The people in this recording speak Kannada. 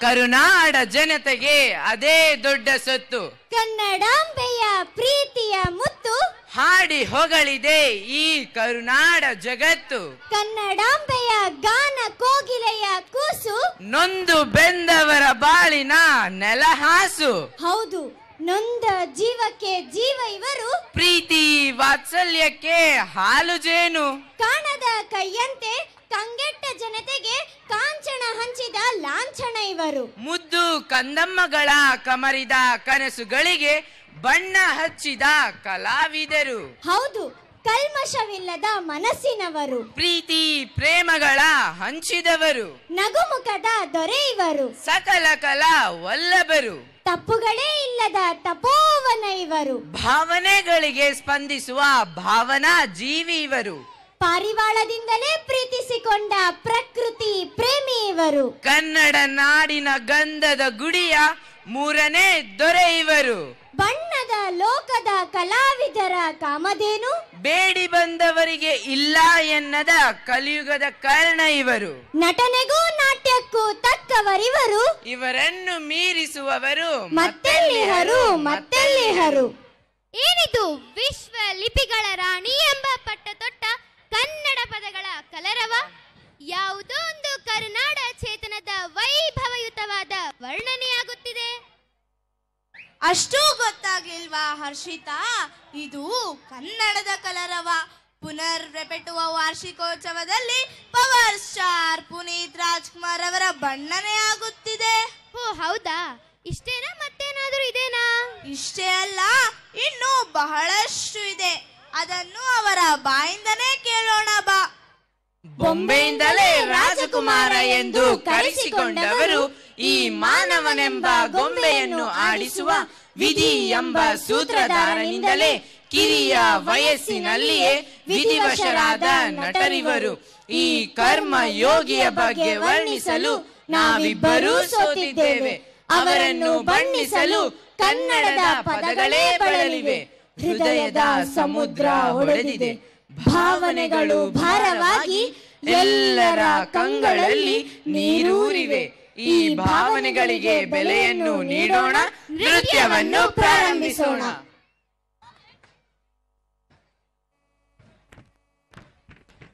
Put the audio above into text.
ಕರುನಾಡ ಜನತೆಗೆ ಅದೇ ದೊಡ್ಡ ಸೊತ್ತು. ಕನ್ನಡಾಂಬೆಯ ಪ್ರೀತಿಯ ಮುತ್ತು ಹಾಡಿ ಹೊಗಳಿದೆ ಈ ಕರುನಾಡ ಜಗತ್ತು. ಕನ್ನಡಾಂಬೆಯ ಗಾನ ಕೋಗಿಲೆಯ ಕೂಸು ನೊಂದು ಬೆಂದವರ ಬಾಳಿನ ನೆಲಹಾಸು. ಹೌದು, ನೊಂದ ಜೀವಕ್ಕೆ ಜೀವ ಇವರು. ಪ್ರೀತಿ ವಾತ್ಸಲ್ಯಕ್ಕೆ ಹಾಲು ಜೇನು. ಕಾಣದ ಕೈಯಂತೆ ಕಂಗೆಟ್ಟ ಜನತೆಗೆ ಕಾಂಚನ ಹಂಚಿದ ಲಾಂಛನ ಇವರು. ಮುದ್ದು ಕಂದಮ್ಮಗಳ ಕಮರಿದ ಕನಸುಗಳಿಗೆ ಬಣ್ಣ ಹಚ್ಚಿದ ಕಲಾವಿದರು. ಹೌದು, ಕಲ್ಮಶವಿಲ್ಲದ ಮನಸ್ಸಿನವರು. ಪ್ರೀತಿ ಪ್ರೇಮಗಳ ಹಂಚಿದವರು. ನಗುಮುಖದ ದೊರೆ ಇವರು. ಸಕಲ ಕಲಾ ವಲ್ಲಭರು. ತಪ್ಪುಗಳೇ ಇಲ್ಲದ ತಪೋವನ ಇವರು. ಭಾವನೆಗಳಿಗೆ ಸ್ಪಂದಿಸುವ ಭಾವನಾ ಜೀವಿ ಇವರು. ಪಾರಿವಾಳದಿಂದಲೇ ಪ್ರೀತಿಸಿಕೊಂಡ ಪ್ರಕೃತಿ ಪ್ರೇಮಿ ಇವರು. ಕನ್ನಡ ನಾಡಿನ ಗಂಧದ ಗುಡಿಯ ಮೂರನೇ ದೊರೆ ಇವರು. ಬಣ್ಣದ ಲೋಕದ ಕಲಾವಿದರ ಕಾಮಧೇನು. ಬೇಡಿ ಬಂದವರಿಗೆ ಇಲ್ಲ ಎನ್ನದ ಕಲಿಯುಗದ ಕರ್ಣ ಇವರು. ನಟನೆಗೂ ನಾಟ್ಯಕ್ಕೂ ತಕ್ಕವರಿವರು. ಇವರನ್ನು ಮೀರಿಸುವವರು ಮತ್ತೆಲ್ಲಿಹರು ಮತ್ತೆಲ್ಲಿಹರು. ಏನಿದು ವಿಶ್ವ ಲಿಪಿಗಳ ರಾಣಿ ಎಂಬ ಪಟ್ಟ ತೊಟ್ಟ ಕನ್ನಡ ಪದಗಳ ಕಲರವ. ಯಾವುದೋ ಒಂದು ಕರುನಾಡ ಚೇತನದ ವೈಭವಯುತವಾದ ವರ್ಣನೆಯಾಗುತ್ತಿದೆ. ಅಷ್ಟೂ ಗೊತ್ತಾಗ್ಲಿಲ್ವಾ ಹರ್ಷಿತಾ? ಇದು ಕನ್ನಡದ ಕಲರವ. ಪುನರ್ರೆಪೆಟ್ಟುವ ವಾರ್ಷಿಕೋತ್ಸವದಲ್ಲಿ ಪವರ್ ಸ್ಟಾರ್ ಪುನೀತ್ ರಾಜ್ಕುಮಾರ್ ಅವರ ಬಣ್ಣನೆ ಆಗುತ್ತಿದೆ. ಓ ಹೌದಾ? ಇಷ್ಟೇನಾ, ಮತ್ತೇನಾದ್ರೂ ಇದೆನಾ? ಇಷ್ಟೇ ಅಲ್ಲ, ಇನ್ನೂ ಬಹಳಷ್ಟು ಇದೆ. ಅದನ್ನು ಅವರ ಬಾಯಿಂದನೇ ಕೇಳೋಣ ಬಾ. ಬೊಂಬೆಯಿಂದಲೇ ರಾಜಕುಮಾರ ಎಂದು ಕರೆಸಿಕೊಂಡವರು ಈ ಮಾನವನೆಂಬ ಗೊಂಬೆಯನ್ನು ಆಡಿಸುವ ವಿಧಿ ಎಂಬ ಸೂತ್ರಧಾರನಿಂದಲೇ ಕಿರಿಯ ವಯಸ್ಸಿನಲ್ಲಿಯೇ ವಿಧಿವಶರಾದ ನಟರಿವರು. ಈ ಕರ್ಮ ಯೋಗಿಯ ಬಗ್ಗೆ ವರ್ಣಿಸಲು ನಾವಿಬ್ಬರೂ ಸೋತಿದ್ದೇವೆ. ಅವರನ್ನು ಬಣ್ಣಿಸಲು ಕನ್ನಡದ ಪದಗಳೇ ಬಳಲಿವೆ. ಹೃದಯದ ಸಮುದ್ರ ಒಡೆದಿದೆ. ಭಾವನೆಗಳು ಭಾರವಾಗಿ ಎಲ್ಲರ ಕಂಗಳಲ್ಲಿ ನೀರೂರಿವೆ. ಈ ಭಾವನೆಗಳಿಗೆ ಬೆಲೆಯನ್ನು ನೀಡೋಣ, ನೃತ್ಯವನ್ನು ಪ್ರಾರಂಭಿಸೋಣ.